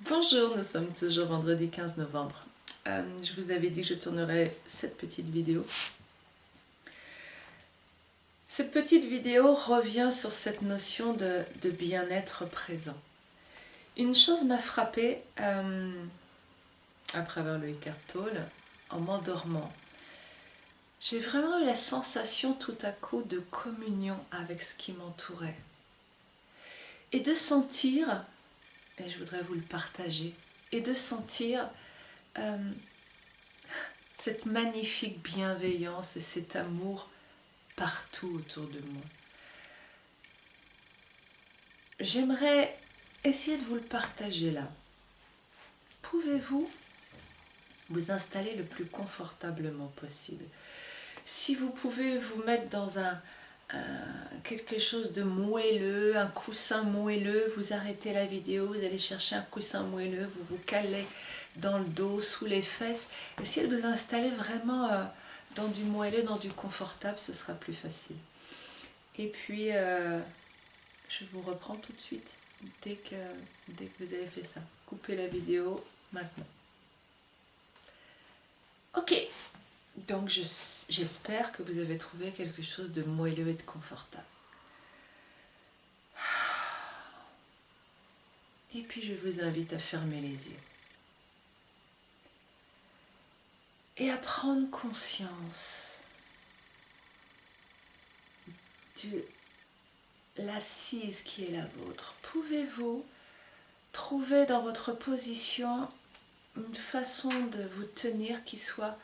Bonjour, nous sommes toujours vendredi 15 novembre. Je vous avais dit que je tournerais cette petite vidéo. Cette petite vidéo revient sur cette notion de bien-être présent. Une chose m'a frappée à travers le Eckhart Tolle en m'endormant. J'ai vraiment eu la sensation tout à coup de communion avec ce qui m'entourait. Et de sentir, et je voudrais vous le partager, et de sentir cette magnifique bienveillance et cet amour partout autour de moi. J'aimerais essayer de vous le partager là. Pouvez-vous vous installer le plus confortablement possible? Si vous pouvez vous mettre dans quelque chose de moelleux, un coussin moelleux, vous arrêtez la vidéo, vous allez chercher un coussin moelleux, vous vous calez dans le dos, sous les fesses. Essayez de vous installer vraiment dans du moelleux, dans du confortable, ce sera plus facile. Et puis, je vous reprends tout de suite dès que vous avez fait ça. Coupez la vidéo maintenant. Ok, donc j'espère que vous avez trouvé quelque chose de moelleux et de confortable. Et puis je vous invite à fermer les yeux. Et à prendre conscience de l'assise qui est la vôtre. Pouvez-vous trouver dans votre position une façon de vous tenir qui soit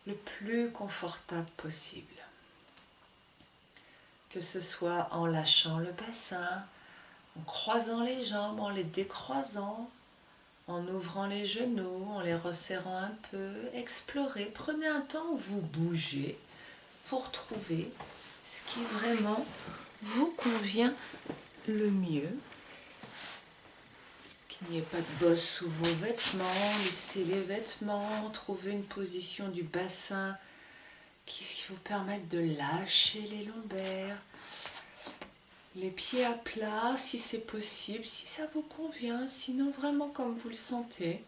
le plus confortable possible? Que ce soit en lâchant le bassin, en croisant les jambes, en les décroisant, en ouvrant les genoux, en les resserrant un peu, explorez, prenez un temps où vous bougez pour trouver ce qui vraiment vous convient le mieux. Qu'il n'y ait pas de bosse sous vos vêtements, laissez les vêtements, trouvez une position du bassin qui vous permette de lâcher les lombaires, les pieds à plat si c'est possible, si ça vous convient, sinon vraiment comme vous le sentez.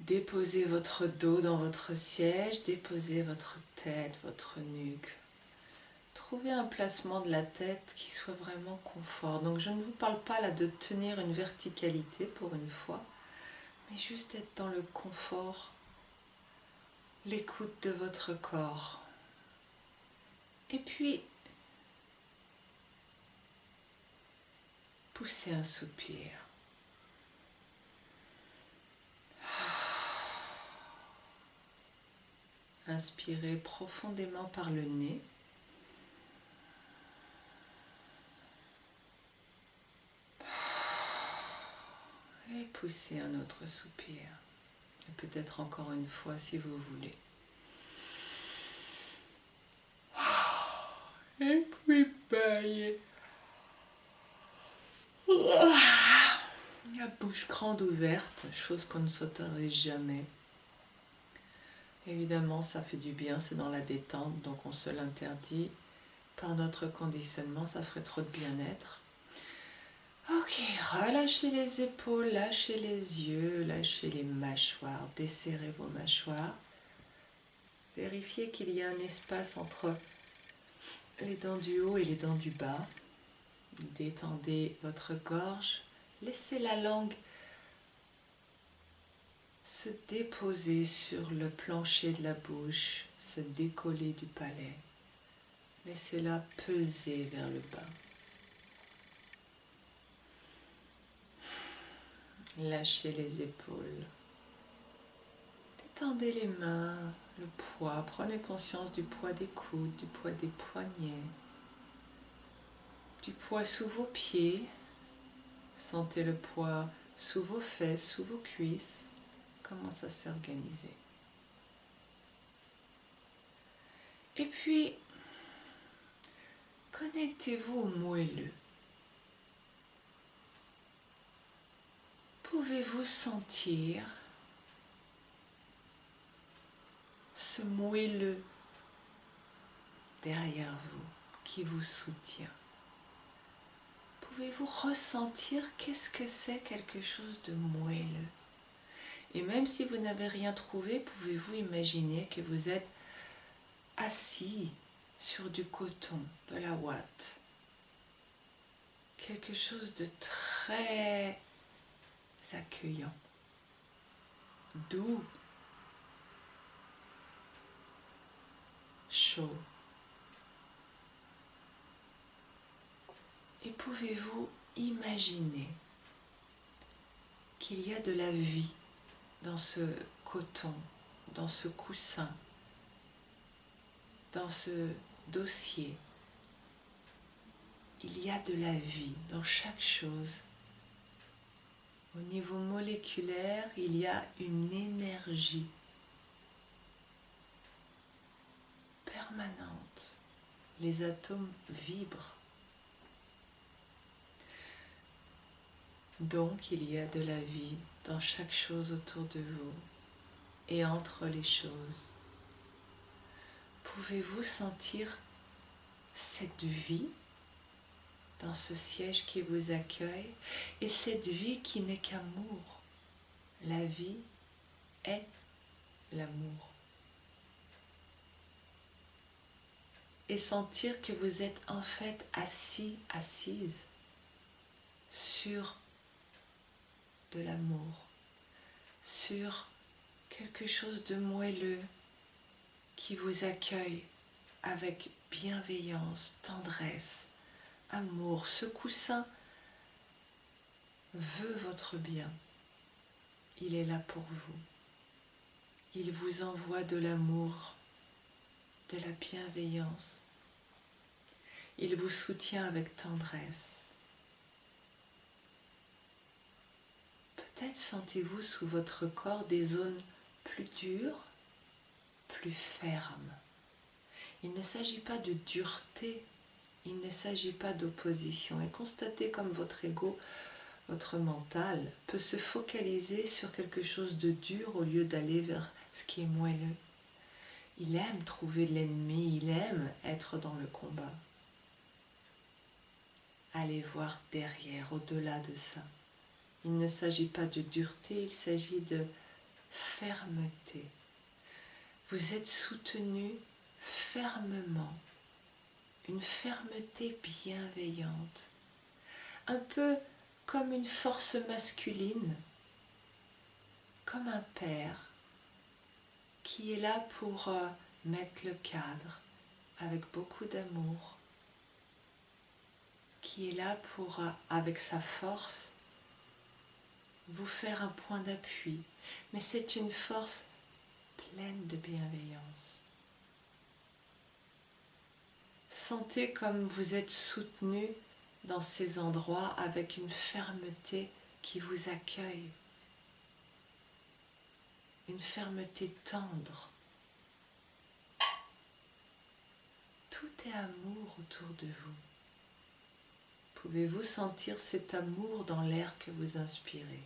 Déposez votre dos dans votre siège, déposez votre tête, votre nuque. Trouvez un placement de la tête qui soit vraiment confort. Donc je ne vous parle pas là de tenir une verticalité pour une fois, mais juste être dans le confort, l'écoute de votre corps. Et puis, poussez un soupir. Inspirez profondément par le nez. Et poussez un autre soupir. Et peut-être encore une fois si vous voulez. Et puis baillez. La bouche grande ouverte, chose qu'on ne s'autorise jamais. Évidemment, ça fait du bien, c'est dans la détente, donc on se l'interdit. Par notre conditionnement, ça ferait trop de bien-être. Ok, relâchez les épaules, lâchez les yeux, lâchez les mâchoires, desserrez vos mâchoires. Vérifiez qu'il y a un espace entre les dents du haut et les dents du bas. Détendez votre gorge, laissez la langue se déposer sur le plancher de la bouche, se décoller du palais. Laissez-la peser vers le bas. Lâchez les épaules. Détendez les mains, le poids. Prenez conscience du poids des coudes, du poids des poignets, du poids sous vos pieds. Sentez le poids sous vos fesses, sous vos cuisses. Comment ça s'est organisé. Et puis, connectez-vous au moelleux. Pouvez-vous sentir ce moelleux derrière vous qui vous soutient? pouvez-vous ressentir qu'est-ce que c'est quelque chose de moelleux? Et même si vous n'avez rien trouvé, pouvez-vous imaginer que vous êtes assis sur du coton, de la ouate. Quelque chose de très accueillant, doux, chaud. Et pouvez-vous imaginer qu'il y a de la vie dans ce coton, dans ce coussin, dans ce dossier? Il y a de la vie dans chaque chose. Au niveau moléculaire, il y a une énergie permanente. Les atomes vibrent. Donc il y a de la vie dans chaque chose autour de vous et entre les choses. Pouvez-vous sentir cette vie dans ce siège qui vous accueille et cette vie qui n'est qu'amour? La vie est l'amour. Et sentir que vous êtes en fait assis, assise sur de l'amour, sur quelque chose de moelleux qui vous accueille avec bienveillance, tendresse, amour. Ce coussin veut votre bien. Il est là pour vous. Il vous envoie de l'amour, de la bienveillance. Il vous soutient avec tendresse. Peut-être sentez-vous sous votre corps des zones plus dures, plus fermes. Il ne s'agit pas de dureté, il ne s'agit pas d'opposition. Et constatez comme votre ego, votre mental, peut se focaliser sur quelque chose de dur au lieu d'aller vers ce qui est moelleux. Il aime trouver l'ennemi, il aime être dans le combat. Allez voir derrière, au-delà de ça. Il ne s'agit pas de dureté, il s'agit de fermeté. Vous êtes soutenu fermement, une fermeté bienveillante, un peu comme une force masculine, comme un père qui est là pour mettre le cadre avec beaucoup d'amour, qui est là pour, avec sa force, vous faire un point d'appui. Mais c'est une force pleine de bienveillance. Sentez comme vous êtes soutenu dans ces endroits avec une fermeté qui vous accueille. Une fermeté tendre. Tout est amour autour de vous. Pouvez-vous sentir cet amour dans l'air que vous inspirez?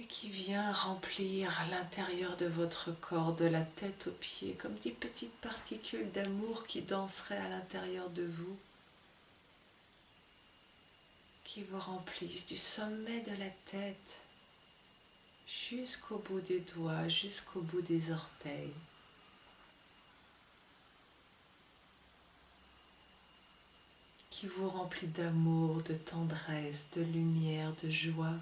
Et qui vient remplir l'intérieur de votre corps, de la tête aux pieds, comme des petites particules d'amour qui danseraient à l'intérieur de vous, qui vous remplissent du sommet de la tête jusqu'au bout des doigts, jusqu'au bout des orteils. Qui vous remplit d'amour, de tendresse, de lumière, de joie.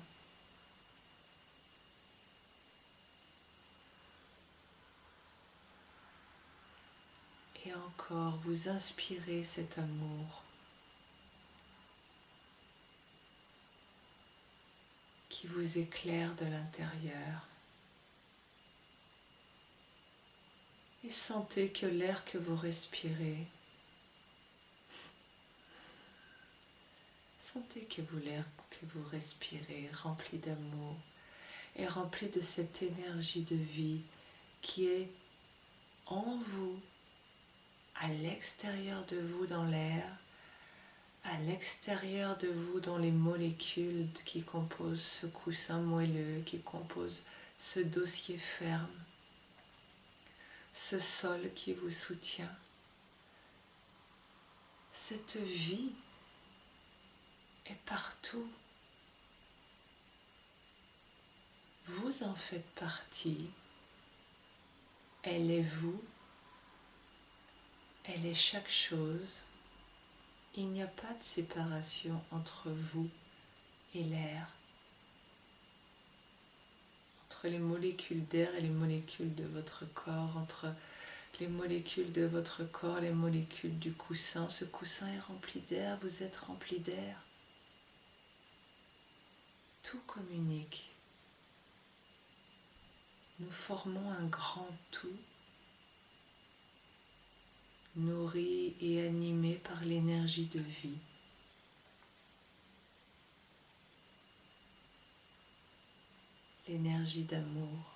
Et encore, vous inspirez cet amour qui vous éclaire de l'intérieur. Et sentez que l'air que vous respirez, sentez que l'air que vous respirez, rempli d'amour, est rempli de cette énergie de vie qui est en vous, à l'extérieur de vous dans l'air, à l'extérieur de vous dans les molécules qui composent ce coussin moelleux, qui composent ce dossier ferme, ce sol qui vous soutient. cette vie est partout. Vous en faites partie. Elle est vous. Elle est chaque chose. Il n'y a pas de séparation entre vous et l'air, entre les molécules d'air et les molécules de votre corps, entre les molécules de votre corps, les molécules du coussin. Ce coussin est rempli d'air, vous êtes rempli d'air. Tout communique. Nous formons un grand tout, nourri et animé par l'énergie de vie. L'énergie d'amour.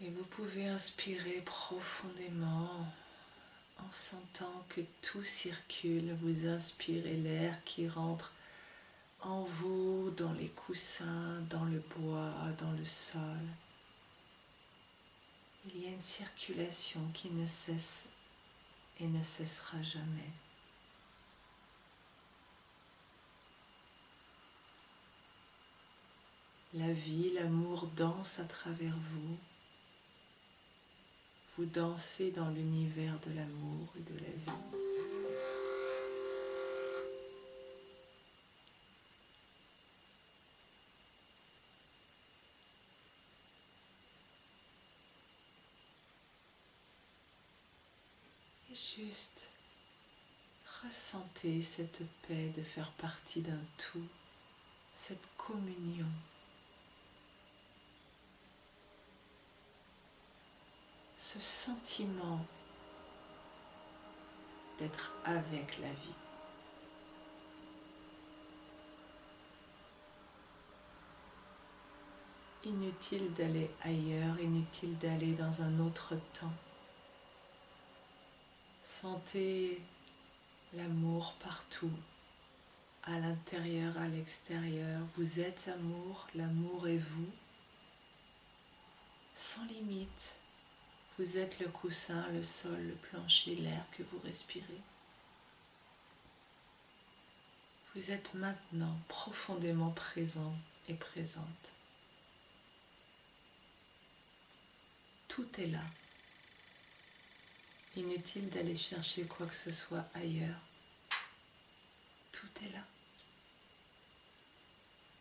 Et vous pouvez inspirer profondément en sentant que tout circule. Vous inspirez l'air qui rentre en vous, dans les coussins, dans le bois, dans le sol. Il y a une circulation qui ne cesse et ne cessera jamais. La vie, l'amour danse à travers vous. Vous dansez dans l'univers de l'amour et de la vie. Et juste ressentez cette paix de faire partie d'un tout, cette communion. Ce sentiment d'être avec la vie. Inutile d'aller ailleurs, inutile d'aller dans un autre temps. Sentez l'amour partout, à l'intérieur, à l'extérieur. Vous êtes amour, l'amour est vous, sans limite. Vous êtes le coussin, le sol, le plancher, l'air que vous respirez. Vous êtes maintenant profondément présent et présente. Tout est là. Inutile d'aller chercher quoi que ce soit ailleurs. Tout est là.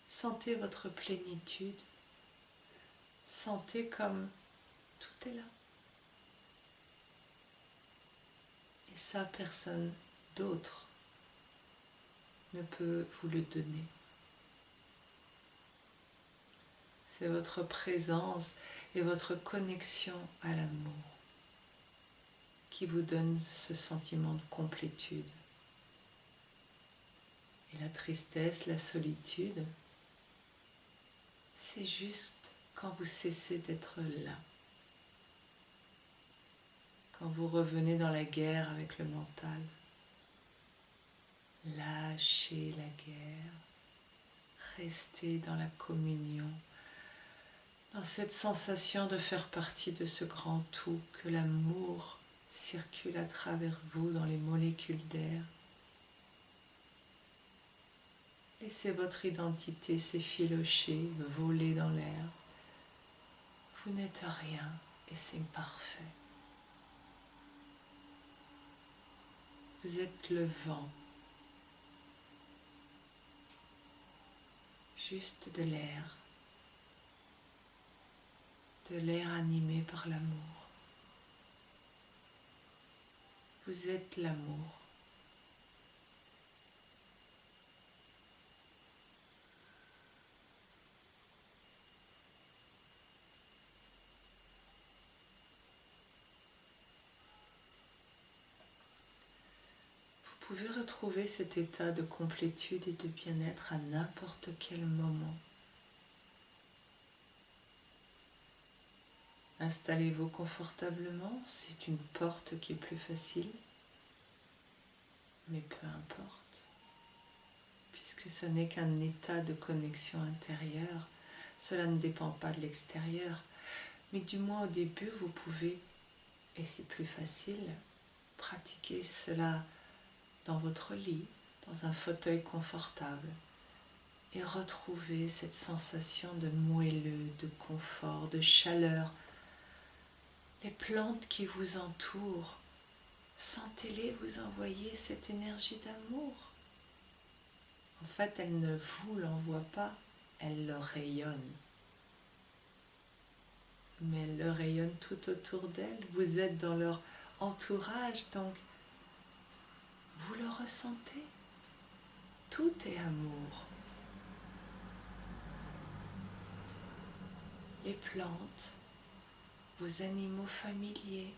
Sentez votre plénitude. Sentez comme tout est là. Et ça, personne d'autre ne peut vous le donner. C'est votre présence et votre connexion à l'amour qui vous donne ce sentiment de complétude. Et la tristesse, la solitude, c'est juste quand vous cessez d'être là. Quand vous revenez dans la guerre avec le mental. Lâchez la guerre. Restez dans la communion. Dans cette sensation de faire partie de ce grand tout, que l'amour circule à travers vous dans les molécules d'air. Laissez votre identité s'effilocher, voler dans l'air. Vous n'êtes rien et c'est parfait. Vous êtes le vent, juste de l'air animé par l'amour. Vous êtes l'amour. Vous pouvez retrouver cet état de complétude et de bien-être à n'importe quel moment. Installez-vous confortablement, c'est une porte qui est plus facile, mais peu importe, puisque ce n'est qu'un état de connexion intérieure, cela ne dépend pas de l'extérieur, mais du moins au début, vous pouvez, et c'est plus facile, pratiquer cela dans votre lit, dans un fauteuil confortable, et retrouver cette sensation de moelleux, de confort, de chaleur. Les plantes qui vous entourent, sentez-les vous envoyer cette énergie d'amour. En fait, elles ne vous l'envoient pas, elles le rayonnent. Mais elles le rayonnent tout autour d'elles. Vous êtes dans leur entourage, donc vous le ressentez. Tout est amour. Les plantes, vos animaux familiers,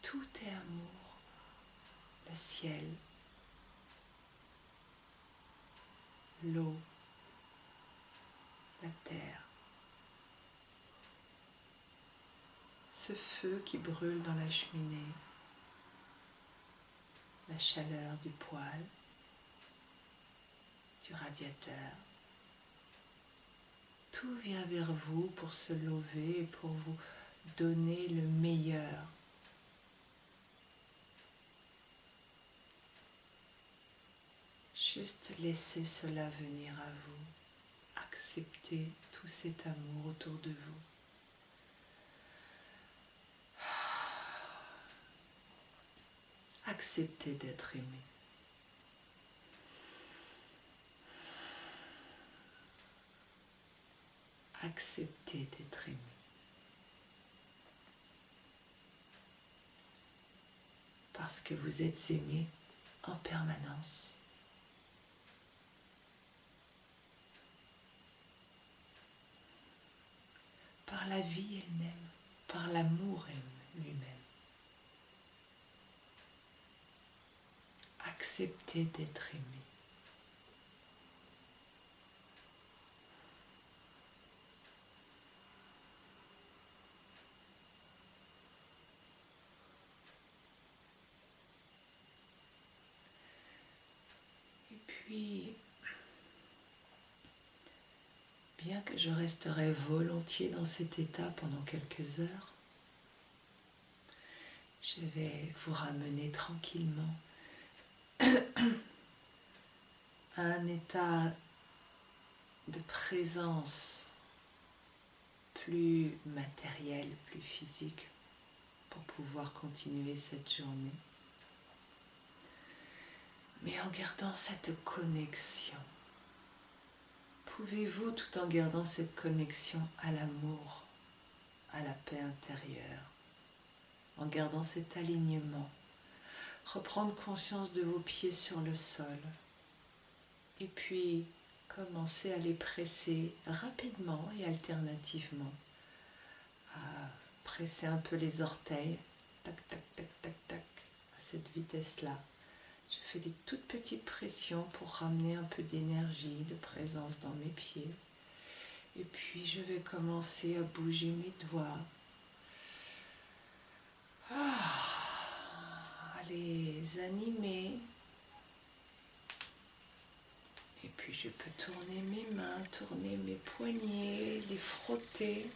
tout est amour. Le ciel, l'eau, la terre, ce feu qui brûle dans la cheminée, la chaleur du poêle, du radiateur. Tout vient vers vous pour se lever et pour vous donner le meilleur. Juste laissez cela venir à vous. Acceptez tout cet amour autour de vous. Acceptez d'être aimé. Acceptez d'être aimé. Parce que vous êtes aimé en permanence. Par la vie elle-même, par l'amour lui-même. Acceptez d'être aimé. Et puis, bien que je resterai volontiers dans cet état pendant quelques heures, je vais vous ramener tranquillement à un état de présence plus matériel, plus physique, pour pouvoir continuer cette journée. Mais en gardant cette connexion, pouvez-vous, tout en gardant cette connexion à l'amour, à la paix intérieure, en gardant cet alignement, reprendre conscience de vos pieds sur le sol, et puis commencer à les presser rapidement et alternativement, à presser un peu les orteils, tac, tac, tac, tac, tac, à cette vitesse-là. Je fais des toutes petites pressions pour ramener un peu d'énergie, de présence dans mes pieds. Et puis je vais commencer à bouger mes doigts, à les animer. Et puis je peux tourner mes mains, tourner mes poignets, les frotter.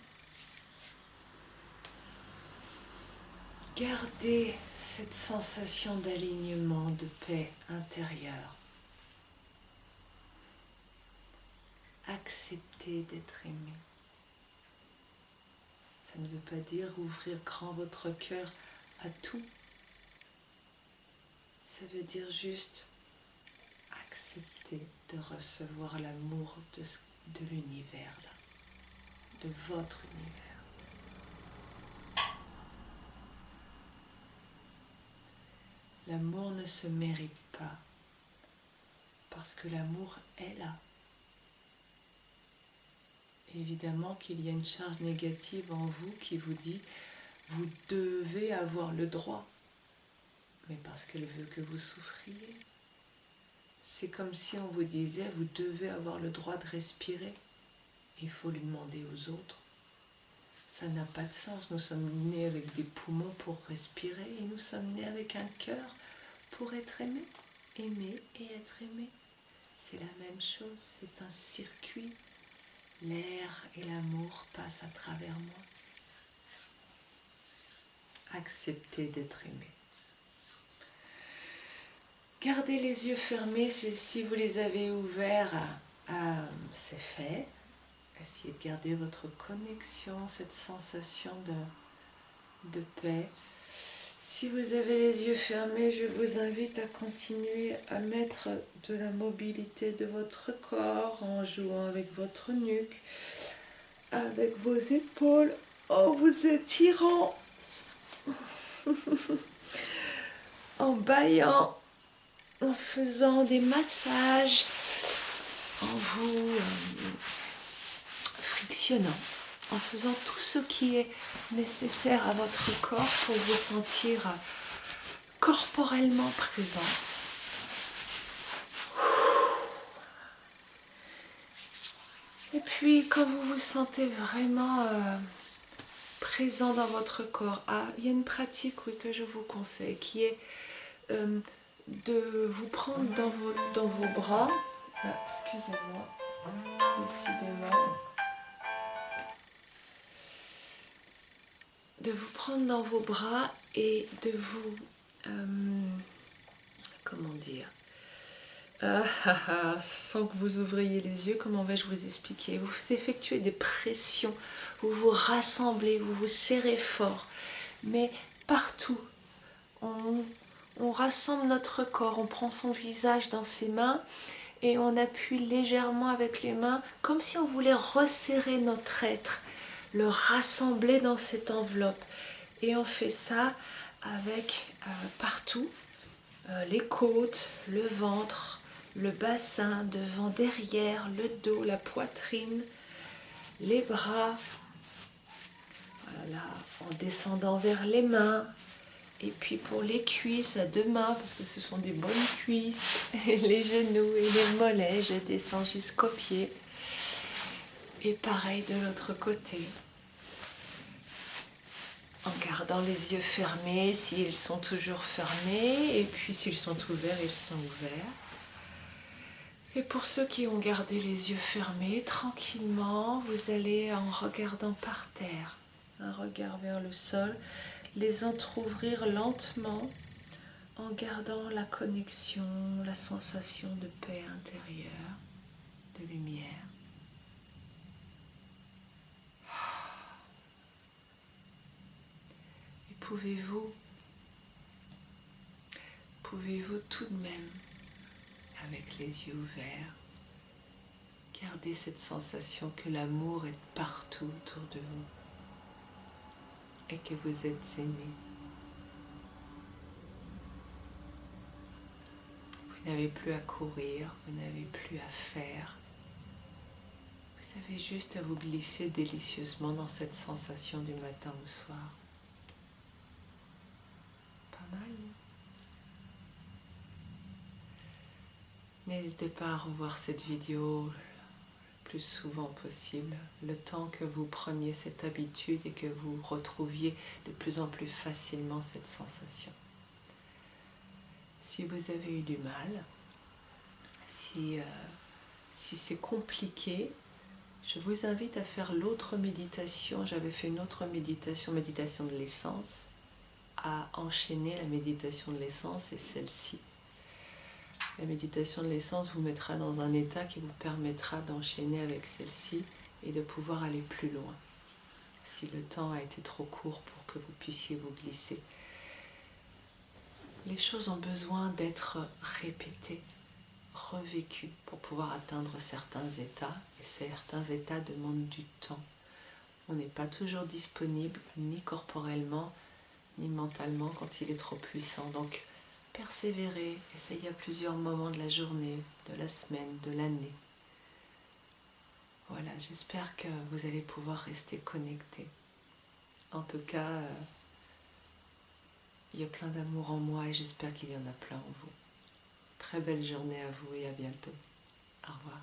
Gardez cette sensation d'alignement, de paix intérieure. Acceptez d'être aimé. Ça ne veut pas dire ouvrir grand votre cœur à tout. Ça veut dire juste accepter de recevoir l'amour de l'univers, là, de votre univers. L'amour ne se mérite pas, parce que l'amour est là. Évidemment qu'il y a une charge négative en vous qui vous dit « vous devez avoir le droit », mais parce qu'elle veut que vous souffriez. C'est comme si on vous disait « vous devez avoir le droit de respirer », il faut lui demander aux autres. Ça n'a pas de sens, nous sommes nés avec des poumons pour respirer et nous sommes nés avec un cœur pour être aimé et être aimé. C'est la même chose, c'est un circuit l'air et l'amour passent à travers moi. Acceptez d'être aimé. Gardez les yeux fermés, si vous les avez ouverts, c'est fait. Essayez de garder votre connexion, cette sensation de paix. Si vous avez les yeux fermés, je vous invite à continuer à mettre de la mobilité de votre corps en jouant avec votre nuque, avec vos épaules, en vous étirant, en bâillant, en faisant des massages, en vous frictionnant, en faisant tout ce qui est nécessaire à votre corps pour vous sentir corporellement présente. Et puis quand vous vous sentez vraiment présent dans votre corps, il y a une pratique que je vous conseille qui est de vous prendre dans vos bras. Excusez-moi, décidément. De vous prendre dans vos bras et de vous... comment dire sans que vous ouvriez les yeux, comment vais-je vous expliquer? Vous effectuez des pressions, vous vous rassemblez, vous vous serrez fort, mais partout. On rassemble notre corps, on prend son visage dans ses mains et on appuie légèrement avec les mains, comme si on voulait resserrer notre être, le rassembler dans cette enveloppe. Et on fait ça avec partout, les côtes, le ventre, le bassin, devant, derrière, le dos, la poitrine, les bras, voilà, en descendant vers les mains, et puis pour les cuisses à deux mains, parce que ce sont des bonnes cuisses, et les genoux et les mollets, je descends jusqu'aux pieds, et pareil de l'autre côté, en gardant les yeux fermés, s'ils sont toujours fermés, et puis s'ils sont ouverts, ils sont ouverts. Et pour ceux qui ont gardé les yeux fermés, tranquillement, vous allez, en regardant par terre, un regard vers le sol, les entrouvrir lentement en gardant la connexion, la sensation de paix intérieure, de lumière. Et pouvez-vous tout de même, avec les yeux ouverts, garder cette sensation que l'amour est partout autour de vous et que vous êtes aimé. Vous n'avez plus à courir, vous n'avez plus à faire. Vous avez juste à vous glisser délicieusement dans cette sensation du matin au soir. Pas mal, hein? N'hésitez pas à revoir cette vidéo le plus souvent possible, le temps que vous preniez cette habitude et que vous retrouviez de plus en plus facilement cette sensation. Si vous avez eu du mal, si c'est compliqué, je vous invite à faire l'autre méditation. J'avais fait une autre méditation de l'essence, à enchaîner la méditation de l'essence et celle-ci. La méditation de l'essence vous mettra dans un état qui vous permettra d'enchaîner avec celle-ci et de pouvoir aller plus loin, si le temps a été trop court pour que vous puissiez vous glisser. Les choses ont besoin d'être répétées, revécues pour pouvoir atteindre certains états, et certains états demandent du temps. On n'est pas toujours disponible, ni corporellement, ni mentalement quand il est trop puissant. Donc, persévérez, essayez à plusieurs moments de la journée, de la semaine, de l'année. Voilà, j'espère que vous allez pouvoir rester connectés. En tout cas, il y a plein d'amour en moi et j'espère qu'il y en a plein en vous. Très belle journée à vous et à bientôt. Au revoir.